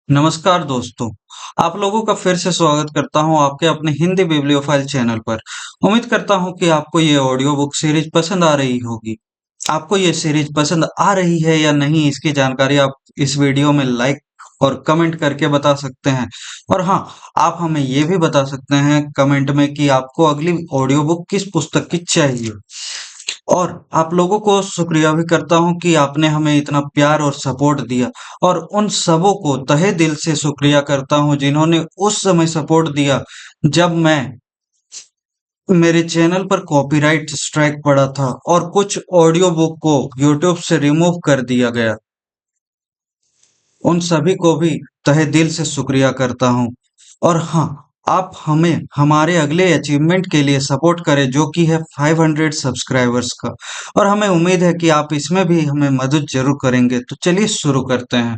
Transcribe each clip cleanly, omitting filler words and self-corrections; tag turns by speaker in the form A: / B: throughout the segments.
A: नमस्कार दोस्तों, आप लोगों का फिर से स्वागत करता हूं आपके अपने हिंदी बिब्लियोफाइल चैनल पर। उम्मीद करता हूं कि आपको ये ऑडियो बुक सीरीज पसंद आ रही होगी। आपको ये सीरीज पसंद आ रही है या नहीं, इसकी जानकारी आप इस वीडियो में लाइक और कमेंट करके बता सकते हैं। और हाँ, आप हमें ये भी बता सकते हैं कमेंट में कि आपको अगली ऑडियो बुक किस पुस्तक की चाहिए। और आप लोगों को शुक्रिया भी करता हूँ कि आपने हमें इतना प्यार और सपोर्ट दिया। और उन सबों को तहे दिल से शुक्रिया करता हूँ जिन्होंने उस समय सपोर्ट दिया जब मेरे चैनल पर कॉपीराइट स्ट्राइक पड़ा था और कुछ ऑडियो बुक को यूट्यूब से रिमूव कर दिया गया। उन सभी को भी तहे दिल से शुक्रिया करता हूँ। और हाँ, आप हमें हमारे अगले अचीवमेंट के लिए सपोर्ट करें जो कि है 500 सब्सक्राइबर्स का। और हमें उम्मीद है कि आप इसमें भी हमें मदद जरूर करेंगे। तो चलिए शुरू करते हैं।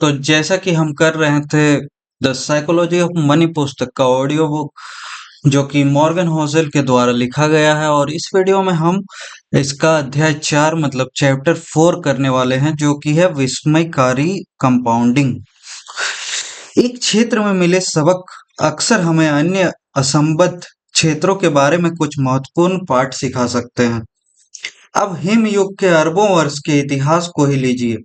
A: तो जैसा कि हम कर रहे थे द साइकोलॉजी ऑफ मनी पुस्तक का ऑडियो बुक, जो कि मॉर्गन होसेल के द्वारा लिखा गया है, और इस वीडियो में हम इसका अध्याय 4 मतलब चैप्टर 4 करने वाले हैं, जो कि है विस्मयकारी कंपाउंडिंग। एक क्षेत्र में मिले सबक अक्सर हमें अन्य असंबद्ध क्षेत्रों के बारे में कुछ महत्वपूर्ण पाठ सिखा सकते हैं। अब हिम युग के अरबों वर्ष के इतिहास को ही लीजिए,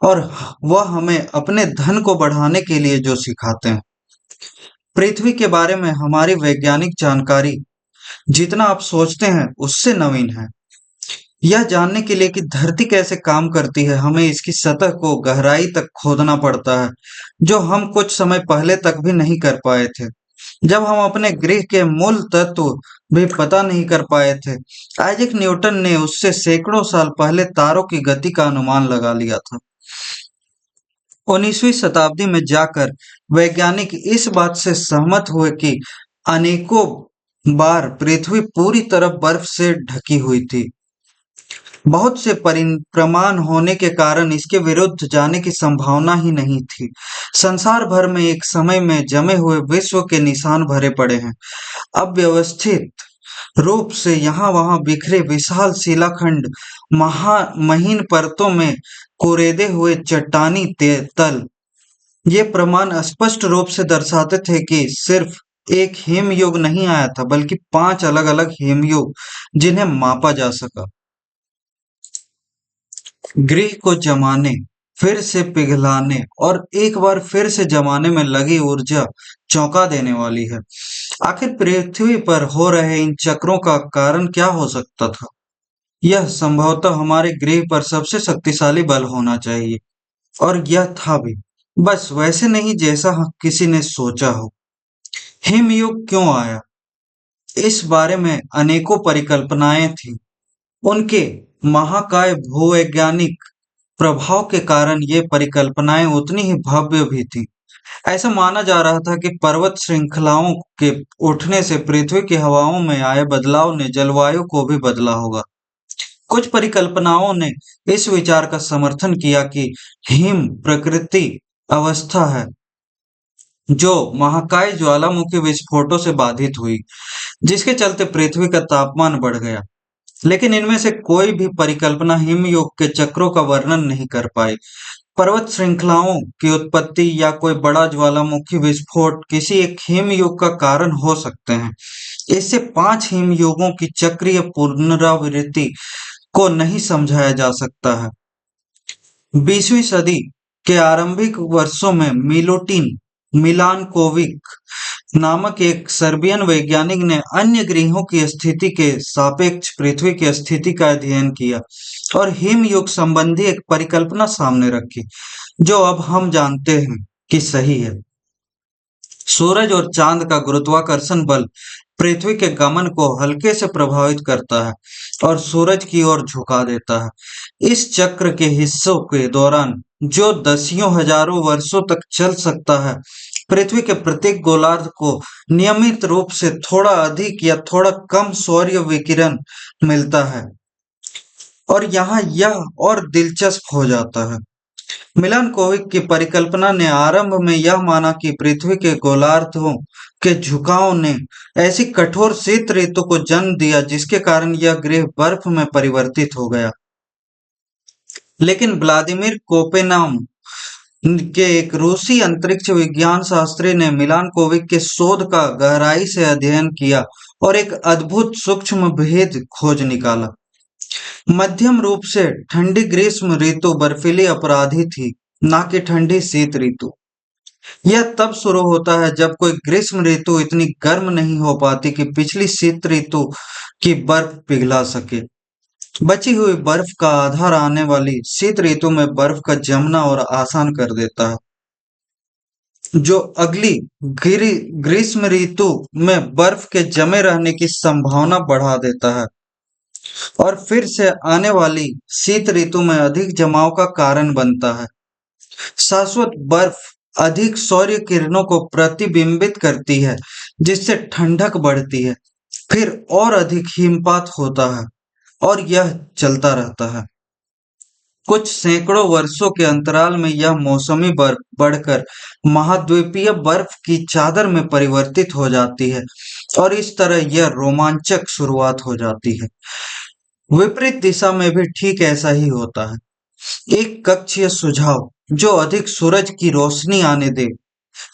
A: और वह हमें अपने धन को बढ़ाने के लिए जो सिखाते हैं। पृथ्वी के बारे में हमारी वैज्ञानिक जानकारी जितना आप सोचते हैं उससे नवीन है। यह जानने के लिए कि धरती कैसे काम करती है, हमें इसकी सतह को गहराई तक खोदना पड़ता है, जो हम कुछ समय पहले तक भी नहीं कर पाए थे। जब हम अपने गृह के मूल तत्व भी पता नहीं कर पाए थे, आइजैक न्यूटन ने उससे सैकड़ों साल पहले तारों की गति का अनुमान लगा लिया था। 19वीं शताब्दी में जाकर वैज्ञानिक इस बात से सहमत हुए कि अनेकों बार पृथ्वी पूरी तरह बर्फ से ढकी हुई थी। बहुत से प्रमाण होने के कारण इसके विरुद्ध जाने की संभावना ही नहीं थी। संसार भर में एक समय में जमे हुए विश्व के निशान भरे पड़े हैं। अव्यवस्थित रूप से यहाँ वहाँ बिखरे विशाल शिलाखंड, महा महीन परतों में कुरेदे हुए चट्टानी तल, ये प्रमाण स्पष्ट रूप से दर्शाते थे कि सिर्फ एक हिमयुग नहीं आया था, बल्कि 5 अलग-अलग हिमयुग जिन्हें मापा जा सका। गृह को जमाने, फिर से पिघलाने और एक बार फिर से जमाने में लगी ऊर्जा चौंका देने वाली है। आखिर पृथ्वी पर हो रहे इन चक्रों का कारण क्या हो सकता था? यह संभवतः हमारे गृह पर सबसे शक्तिशाली बल होना चाहिए, और यह था भी, बस वैसे नहीं जैसा किसी ने सोचा हो। हिमयुग क्यों आया? इस बारे में अनेकों परिकल्पनाएं थीं। उनके महाकाय भूवैज्ञानिक प्रभाव के कारण ये परिकल्पनाएं उतनी ही भव्य भी थीं। ऐसा माना जा रहा था कि पर्वत श्रृंखलाओं के उठने से पृथ्वी की हवाओं में आए बदलाव ने जलवायु को भी बदला होगा। कुछ परिकल्पनाओं ने इस विचार का समर्थन किया कि हिम प्रकृति अवस्था है जो महाकाय ज्वालामुखी विस्फोटों से बाधित हुई, जिसके चलते पृथ्वी का तापमान बढ़ गया। लेकिन इनमें से कोई भी परिकल्पना हिमयुग के चक्रों का वर्णन नहीं कर पाई। पर्वत श्रृंखलाओं की उत्पत्ति या कोई बड़ा ज्वालामुखी विस्फोट किसी एक हिमयुग का कारण हो सकते हैं। इससे 5 हिमयुगों की चक्रीय पुनरावृत्ति को नहीं समझाया जा सकता है। 20वीं सदी के आरंभिक वर्षों में मिलानकोविक नामक एक सर्बियन वैज्ञानिक ने अन्य ग्रहों की स्थिति के सापेक्ष पृथ्वी की स्थिति का अध्ययन किया और हिमयुग संबंधी एक परिकल्पना सामने रखी, जो अब हम जानते हैं कि सही है। सूरज और चांद का गुरुत्वाकर्षण बल पृथ्वी के गमन को हल्के से प्रभावित करता है और सूरज की ओर झुका देता है। इस चक्र के हिस्सों के दौरान, जो दसियों हजारों वर्षों तक चल सकता है, पृथ्वी के प्रत्येक गोलार्ध को नियमित रूप से थोड़ा अधिक या थोड़ा कम सौर्य विकिरण मिलता है। और यहाँ यह और दिलचस्प हो जाता है। मिलानकोविक की परिकल्पना ने आरंभ में यह माना कि पृथ्वी के गोलार्धों के झुकाव ने ऐसी कठोर शीत ऋतु को जन्म दिया जिसके कारण यह ग्रह बर्फ में परिवर्तित हो गया। लेकिन व्लादिमीर कोपेनाम के एक रूसी अंतरिक्ष विज्ञान शास्त्री ने मिलानकोविक के शोध का गहराई से अध्ययन किया और एक अद्भुत सूक्ष्म भेद खोज निकाला। मध्यम रूप से ठंडी ग्रीष्म ऋतु बर्फीली अपराधी थी, ना कि ठंडी शीत ऋतु। यह तब शुरू होता है जब कोई ग्रीष्म ऋतु इतनी गर्म नहीं हो पाती कि पिछली शीत ऋतु की बर्फ पिघला सके। बची हुई बर्फ का आधार आने वाली शीत ऋतु में बर्फ का जमना और आसान कर देता है, जो अगली ग्रीष्म ऋतु में बर्फ के जमे रहने की संभावना बढ़ा देता है और फिर से आने वाली शीत ऋतु में अधिक जमाव का कारण बनता है। शाश्वत बर्फ अधिक सौर्य किरणों को प्रतिबिंबित करती है, जिससे ठंडक बढ़ती है। फिर और अधिक हिमपात होता है और यह चलता रहता है। कुछ सैकड़ों वर्षों के अंतराल में यह मौसमी बर्फ बढ़कर महाद्वीपीय बर्फ की चादर में परिवर्तित हो जाती है और इस तरह यह रोमांचक शुरुआत हो जाती है। विपरीत दिशा में भी ठीक ऐसा ही होता है। एक कक्षीय सुझाव जो अधिक सूरज की रोशनी आने दे,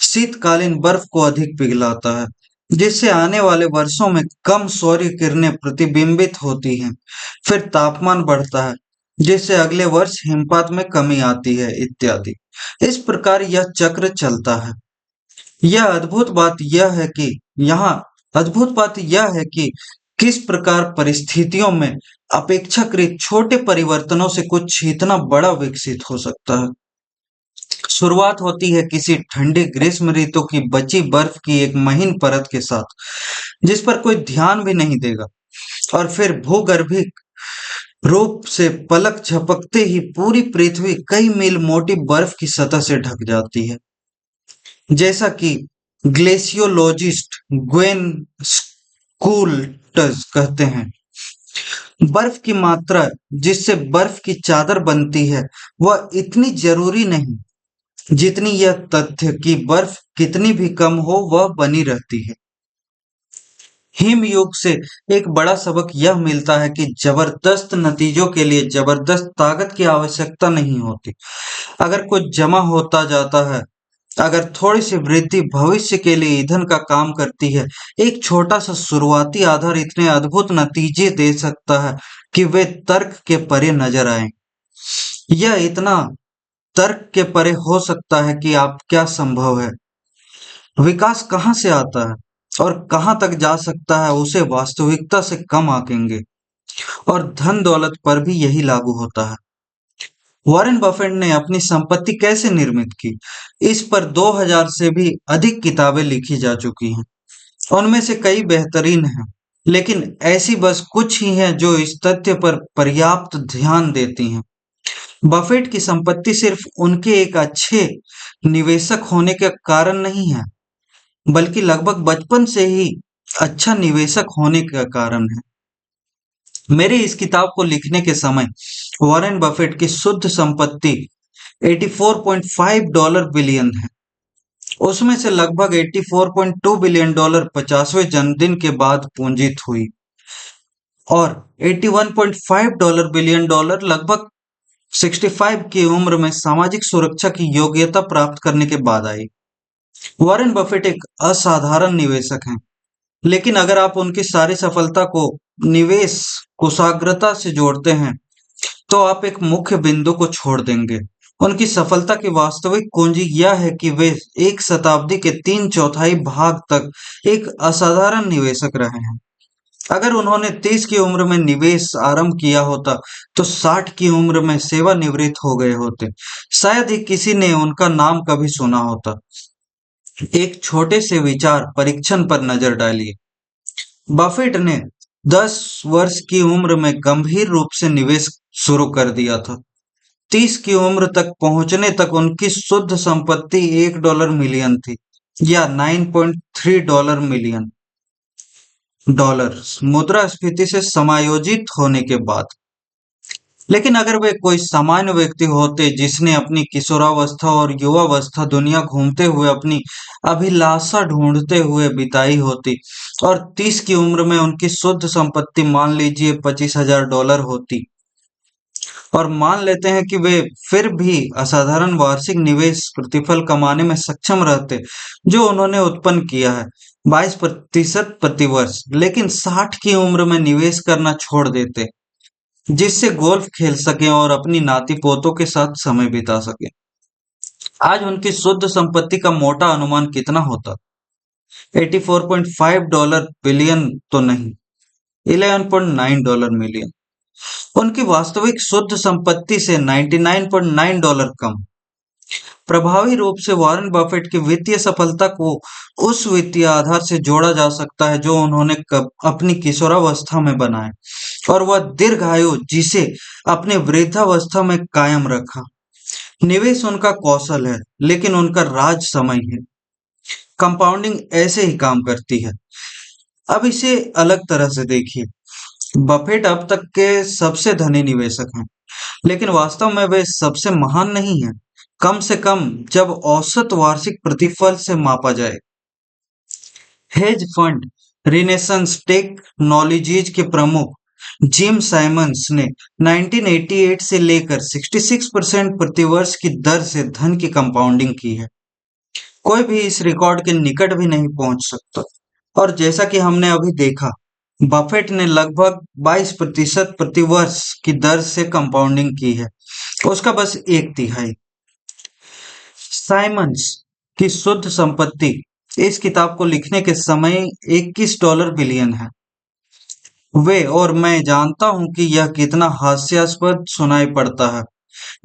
A: शीतकालीन बर्फ को अधिक पिघलाता है, जिससे आने वाले वर्षों में कम सौर्य किरणें प्रतिबिंबित होती हैं। फिर तापमान बढ़ता है, जिससे अगले वर्ष हिमपात में कमी आती है, इत्यादि। इस प्रकार यह चक्र चलता है। यह अद्भुत बात यह है कि यहाँ अद्भुत बात यह है कि किस प्रकार परिस्थितियों में अपेक्षाकृत छोटे परिवर्तनों से कुछ इतना बड़ा विकसित हो सकता है। शुरुआत होती है किसी ठंडी ग्रीष्म ऋतु की बची बर्फ की एक महीन परत के साथ, जिस पर कोई ध्यान भी नहीं देगा, और फिर भूगर्भिक रूप से पलक झपकते ही पूरी पृथ्वी कई मील मोटी बर्फ की सतह से ढक जाती है। जैसा कि ग्लेशियोलॉजिस्ट ग्वेन स्कूल्टज कहते हैं, बर्फ की मात्रा जिससे बर्फ की चादर बनती है वह इतनी जरूरी नहीं जितनी यह तथ्य कि बर्फ कितनी भी कम हो वह बनी रहती है। हिमयुग से एक बड़ा सबक यह मिलता है कि जबरदस्त नतीजों के लिए जबरदस्त ताकत की आवश्यकता नहीं होती। अगर कुछ जमा होता जाता है, अगर थोड़ी सी वृद्धि भविष्य के लिए ईंधन का काम करती है, एक छोटा सा शुरुआती आधार इतने अद्भुत नतीजे दे सकता है कि वे तर्क के परे नजर आए। यह इतना तर्क के परे हो सकता है कि आप क्या संभव है, विकास कहाँ से आता है और कहाँ तक जा सकता है, उसे वास्तविकता से कम आंकेंगे। और धन दौलत पर भी यही लागू होता है। वॉरेन बफेट ने अपनी संपत्ति कैसे निर्मित की, इस पर 2000 से भी अधिक किताबें लिखी जा चुकी हैं। उनमें से कई बेहतरीन हैं, लेकिन ऐसी बस कुछ ही हैं जो इस तथ्य पर पर्याप्त ध्यान देती हैं। बफेट की संपत्ति सिर्फ उनके एक अच्छे निवेशक होने के कारण नहीं है, बल्कि लगभग बचपन से ही अच्छा निवेशक होने का कारण है। मेरे इस किताब को लिखने के समय वॉरेन बफेट की शुद्ध संपत्ति $84.5 बिलियन है। उसमें से लगभग $84.2 बिलियन 50वें जन्मदिन के बाद पूंजित हुई और $81.5 बिलियन लगभग 65 की उम्र में सामाजिक सुरक्षा की योग्यता प्राप्त करने के बाद आई। वॉरेन बफेट एक असाधारण निवेशक हैं, लेकिन अगर आप उनकी सारी सफलता को निवेश कुशाग्रता से जोड़ते हैं, तो आप एक मुख्य बिंदु को छोड़ देंगे। उनकी सफलता की वास्तविक कुंजी यह है कि वे एक शताब्दी के 3/4 भाग तक एक असाधारण निवेशक रहे हैं। अगर उन्होंने 30 की उम्र में निवेश आरंभ किया होता, तो 60 की उम्र में सेवानिवृत्त हो गए होते। शायद ही किसी ने उनका नाम कभी सुना होता। एक छोटे से विचार परीक्षण पर नजर डालिए। बफेट ने 10 वर्ष की उम्र में गंभीर रूप से निवेश शुरू कर दिया था। 30 की उम्र तक पहुंचने तक उनकी शुद्ध संपत्ति $1 मिलियन थी, या $9.3 मिलियन मुद्रास्फीति से समायोजित होने के बाद। लेकिन अगर वे कोई सामान्य व्यक्ति होते जिसने अपनी किशोरावस्था और युवावस्था दुनिया घूमते हुए अपनी अभिलाषा ढूंढते हुए बिताई होती और 30 की उम्र में उनकी शुद्ध संपत्ति मान लीजिए $25,000 होती, और मान लेते हैं कि वे फिर भी असाधारण वार्षिक निवेश प्रतिफल कमाने में सक्षम रहते जो उन्होंने उत्पन्न किया है 22% प्रति वर्ष, लेकिन 60 की उम्र में निवेश करना छोड़ देते जिससे गोल्फ खेल सकें और अपनी नाती पोतों के साथ समय बिता सकें। आज उनकी शुद्ध संपत्ति का मोटा अनुमान कितना होता? $84.5 बिलियन तो नहीं, $11.9 मिलियन। उनकी वास्तविक शुद्ध संपत्ति से $99.9 कम। प्रभावी रूप से वॉरेन बफेट की वित्तीय सफलता को उस वित्तीय आधार से जोड़ा जा सकता है जो उन्होंने अपनी किशोरावस्था में बनाए और वह दीर्घायु जिसे अपनी वृद्धावस्था में कायम रखा। निवेश उनका कौशल है, लेकिन उनका राज समय है। कंपाउंडिंग ऐसे ही काम करती है। अब इसे अलग तरह से देखिए। बफेट अब तक के सबसे धनी निवेशक हैं, लेकिन वास्तव में वे सबसे महान नहीं हैं, कम से कम जब औसत वार्षिक प्रतिफल से मापा जाए। हेज फंड रिनेसेंस टेक्नोलॉजीज के प्रमुख जिम साइमंस ने 1988 से लेकर 66% प्रतिवर्ष की दर से धन की कंपाउंडिंग की है। कोई भी इस रिकॉर्ड के निकट भी नहीं पहुंच सकता। और जैसा कि हमने अभी देखा, बफेट ने लगभग 22% प्रति वर्ष की दर से कंपाउंडिंग की है, उसका बस एक तिहाई। साइमंस की शुद्ध संपत्ति इस किताब को लिखने के समय $21 बिलियन है। वे और मैं जानता हूं कि यह कितना हास्यास्पद सुनाई पड़ता है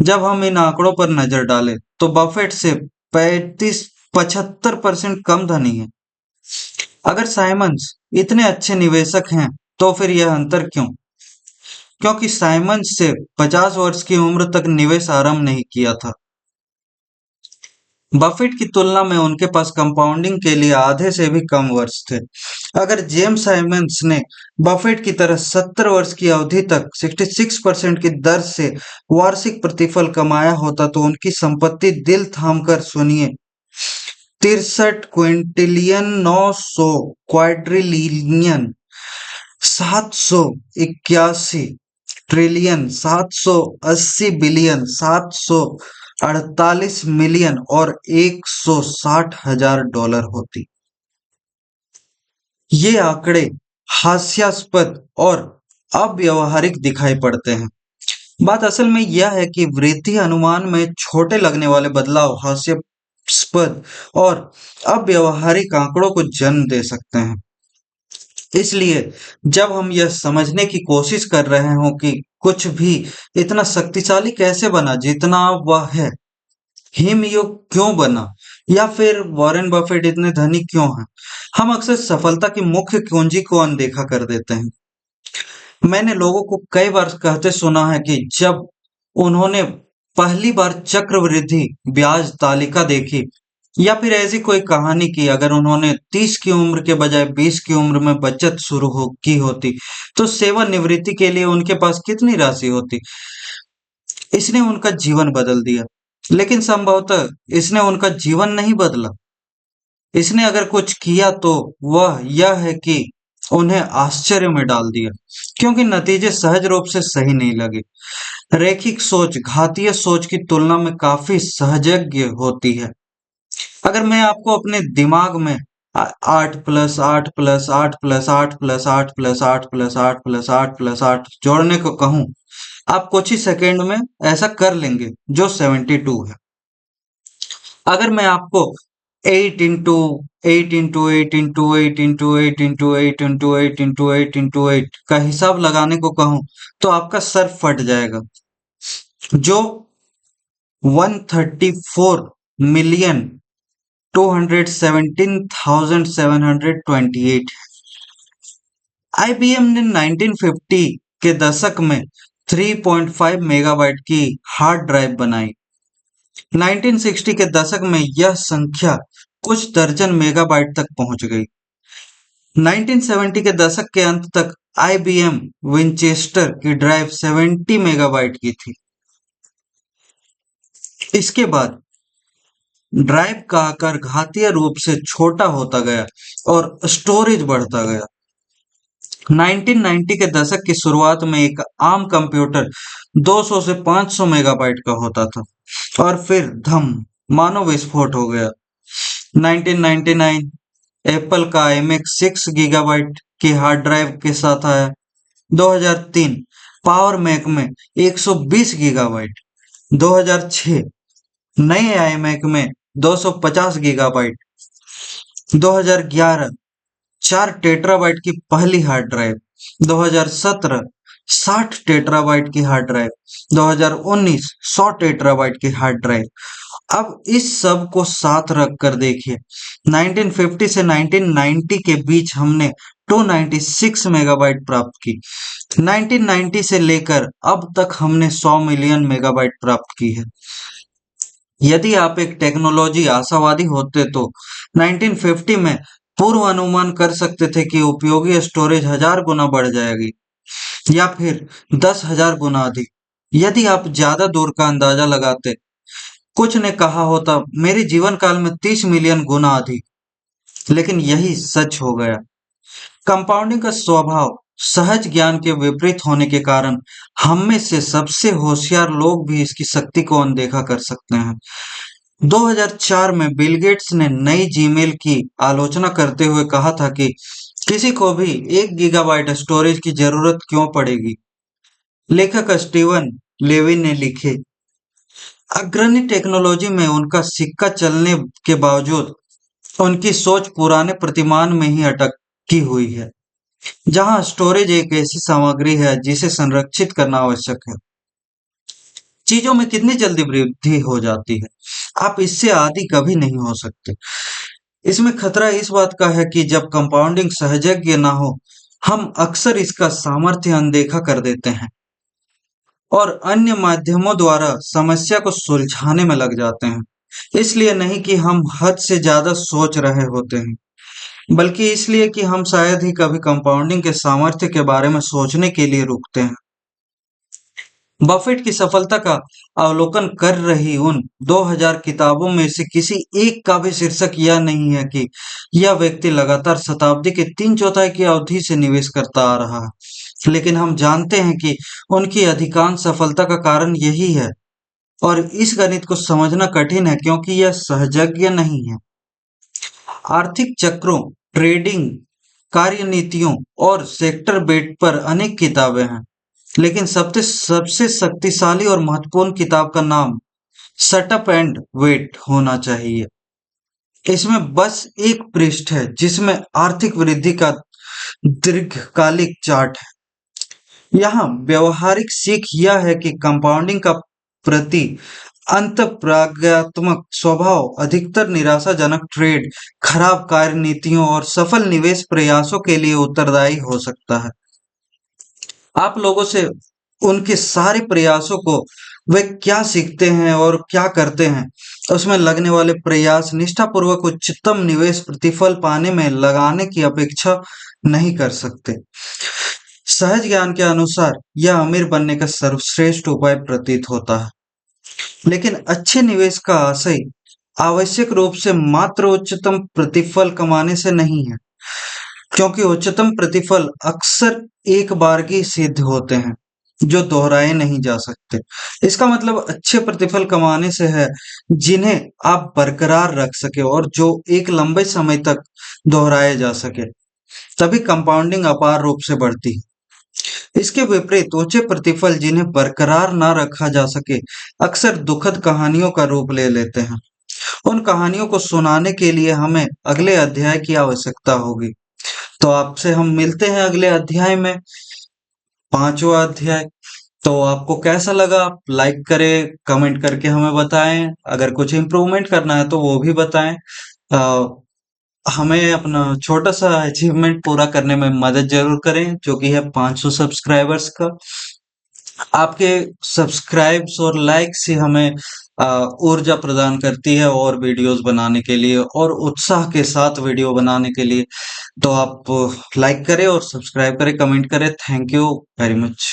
A: जब हम इन आंकड़ों पर नजर डालें, तो बफेट से 75% कम धनी है। अगर साइमंस इतने अच्छे निवेशक हैं, तो फिर यह अंतर क्यों? क्योंकि साइमंस से 50 वर्ष की उम्र तक निवेश आरंभ नहीं किया था। बफेट की तुलना में उनके पास कंपाउंडिंग के लिए आधे से भी कम वर्ष थे। अगर जेम्स साइमंस ने बफेट की तरह 70 वर्ष की अवधि तक 66% की दर से वार्षिक प्रतिफल कमाया होता, तो उनकी संपत्ति, दिल थामकर सुनिए, 63 Quintillion 900 quadrillion 781 trillion 780 billion 748 million और $160,000 होती। ये आंकड़े हास्यास्पद और अव्यवहारिक दिखाई पड़ते हैं। बात असल में यह है कि वृद्धि अनुमान में छोटे लगने वाले बदलाव हास्यास्पद और अव्यवहारिक आंकड़ों को जन्म दे सकते हैं। इसलिए जब हम यह समझने की कोशिश कर रहे हों कि कुछ भी इतना शक्तिशाली कैसे बना जितना वह है, हिमयुग क्यों बना, या फिर वॉरेन बफेट इतने धनी क्यों हैं, हम अक्सर सफलता की मुख्य कुंजी को अनदेखा कर देते हैं। मैंने लोगों को कई बार कहते सुना है कि जब उन्होंने पहली बार चक्रवृद्धि ब्याज तालिका देखी या फिर ऐसी कोई कहानी की, अगर उन्होंने 30 की उम्र के बजाय 20 की उम्र में बचत शुरू की होती, तो सेवानिवृत्ति के लिए उनके पास कितनी राशि होती। इसने उनका जीवन बदल दिया, लेकिन संभवतः इसने उनका जीवन नहीं बदला। इसने अगर कुछ किया तो वह यह है कि उन्हें आश्चर्य में डाल दिया, क्योंकि नतीजे सहज रूप से सही नहीं लगे। रैखिक सोच घातीय सोच की तुलना में काफी सहजज्ञ होती है। अगर मैं आपको अपने दिमाग में 8+8+8+8+8+8+8+8+8+8 जोड़ने को कहूं, आप कुछ ही सेकेंड में ऐसा कर लेंगे, जो 72 है। अगर मैं आपको 8 into 8 into 8 into 8 into 8 into 8 into 8 into 8 into 8 का हिसाब लगाने को कहूं, तो आपका सर फट जाएगा, जो 134,217,728 है। आईबीएम ने 1950 के दशक में 3.5 मेगाबाइट की हार्ड ड्राइव बनाई। 1960 के दशक में यह संख्या कुछ दर्जन मेगाबाइट तक पहुंच गई। 1970 के दशक के अंत तक आईबीएम विंचेस्टर की ड्राइव 70 मेगाबाइट की थी। इसके बाद ड्राइव का आकार घातीय रूप से छोटा होता गया और स्टोरेज बढ़ता गया। 1990 के दशक की शुरुआत में एक आम कंप्यूटर 200 से 500 मेगाबाइट का होता था और फिर धम मानो विस्फोट हो गया। 1999 एप्पल का iMac 6 गीगाबाइट की हार्ड ड्राइव के साथ आया। 2003 पावर मैक में 120 गीगाबाइट। 2006 नए iMac में 250 गीगाबाइट। 2011 4 टेराबाइट की पहली हार्ड ड्राइव। 2017 60 टेराबाइट की हार्ड ड्राइव। 2019 100 टेराबाइट की हार्ड ड्राइव। अब इस सब को साथ रख कर देखिए, 1950 से 1990 के बीच हमने 296 मेगाबाइट प्राप्त की। 1990 से लेकर अब तक हमने 100 मिलियन मेगाबाइट प्राप्त की है। यदि आप एक टेक्नोलॉजी आशावादी होते तो 1950 में पूर्व अनुमान कर सकते थे कि उपयोगी स्टोरेज 1000 गुना बढ़ जाएगी या फिर 10,000 गुना अधिक। यदि आप ज्यादा दूर का अंदाजा लगाते, कुछ ने कहा होता मेरे जीवन काल में 30 मिलियन गुना अधिक, लेकिन यही सच हो गया। कंपाउंडिंग का स्वभाव सहज ज्ञान के विपरीत होने के कारण हम में से सबसे होशियार लोग भी इसकी शक्ति को अनदेखा कर सकते हैं। 2004 में बिल गेट्स ने नई जीमेल की आलोचना करते हुए कहा था कि किसी को भी 1 गीगाबाइट स्टोरेज की जरूरत क्यों पड़ेगी। लेखक स्टीवन लेविन ने लिखे, अग्रणी टेक्नोलॉजी में उनका सिक्का चलने के बावजूद उनकी सोच पुराने प्रतिमान में ही अटकी हुई है, जहां स्टोरेज एक ऐसी सामग्री है जिसे संरक्षित करना आवश्यक है। चीजों में कितनी जल्दी वृद्धि हो जाती है, आप इससे आदी कभी नहीं हो सकते। इसमें खतरा इस बात का है कि जब कंपाउंडिंग सहजज्ञ ना हो, हम अक्सर इसका सामर्थ्य अनदेखा कर देते हैं और अन्य माध्यमों द्वारा समस्या को सुलझाने में लग जाते हैं। इसलिए नहीं कि हम हद से ज्यादा सोच रहे होते हैं, बल्कि इसलिए कि हम शायद ही कभी कंपाउंडिंग के सामर्थ्य के बारे में सोचने के लिए रुकते हैं। बफेट की सफलता का अवलोकन कर रही उन 2000 किताबों में से किसी एक का भी शीर्षक यह नहीं है कि यह व्यक्ति लगातार शताब्दी के 3/4 की अवधि से निवेश करता आ रहा है, लेकिन हम जानते हैं कि उनकी अधिकांश सफलता का कारण यही है और इस गणित को समझना कठिन है क्योंकि यह सहजज्ञ नहीं है। आर्थिक चक्रों, ट्रेडिंग, कार्यनीतियों और सेक्टर बेट पर अनेक किताबें हैं, लेकिन सबसे सबसे शक्तिशाली और महत्वपूर्ण किताब का नाम शट अप एंड वेट होना चाहिए। इसमें बस एक पृष्ठ है जिसमें आर्थिक वृद्धि का दीर्घकालिक चार्ट है। यहाँ व्यवहारिक सीख यह है कि कंपाउंडिंग का प्रति अंतःप्रज्ञात्मक स्वभाव अधिकतर निराशाजनक ट्रेड, खराब कार्यनीतियों और सफल निवेश प्रयासों के लिए उत्तरदायी हो सकता है। आप लोगों से उनके सारे प्रयासों को वे क्या सीखते हैं और क्या करते हैं, उसमें लगने वाले प्रयास निष्ठापूर्वक उच्चतम निवेश प्रतिफल पाने में लगाने की अपेक्षा नहीं कर सकते। सहज ज्ञान के अनुसार यह अमीर बनने का सर्वश्रेष्ठ उपाय प्रतीत होता है, लेकिन अच्छे निवेश का आशय आवश्यक रूप से मात्र उच्चतम प्रतिफल कमाने से नहीं है, क्योंकि उच्चतम प्रतिफल अक्सर एक बारगी सिद्ध होते हैं जो दोहराए नहीं जा सकते। इसका मतलब अच्छे प्रतिफल कमाने से है जिन्हें आप बरकरार रख सके और जो एक लंबे समय तक दोहराए जा सके, तभी कंपाउंडिंग अपार रूप से बढ़ती है। इसके विपरीत ऊंचे प्रतिफल जिन्हें बरकरार ना रखा जा सके अक्सर दुखद कहानियों का रूप ले लेते हैं। उन कहानियों को सुनाने के लिए हमें अगले अध्याय की आवश्यकता होगी। तो आपसे हम मिलते हैं अगले अध्याय में, 5वां अध्याय। तो आपको कैसा लगा, आप लाइक करें, कमेंट करके हमें बताएं। अगर कुछ इम्प्रूवमेंट करना है तो वो भी बताएं। हमें अपना छोटा सा अचीवमेंट पूरा करने में मदद जरूर करें, जो कि है 500 सब्सक्राइबर्स का। आपके सब्सक्राइब्स और लाइक्स ही हमें ऊर्जा प्रदान करती है और वीडियोस बनाने के लिए और उत्साह के साथ वीडियो बनाने के लिए। तो आप लाइक करें और सब्सक्राइब करें, कमेंट करें। Thank you very much.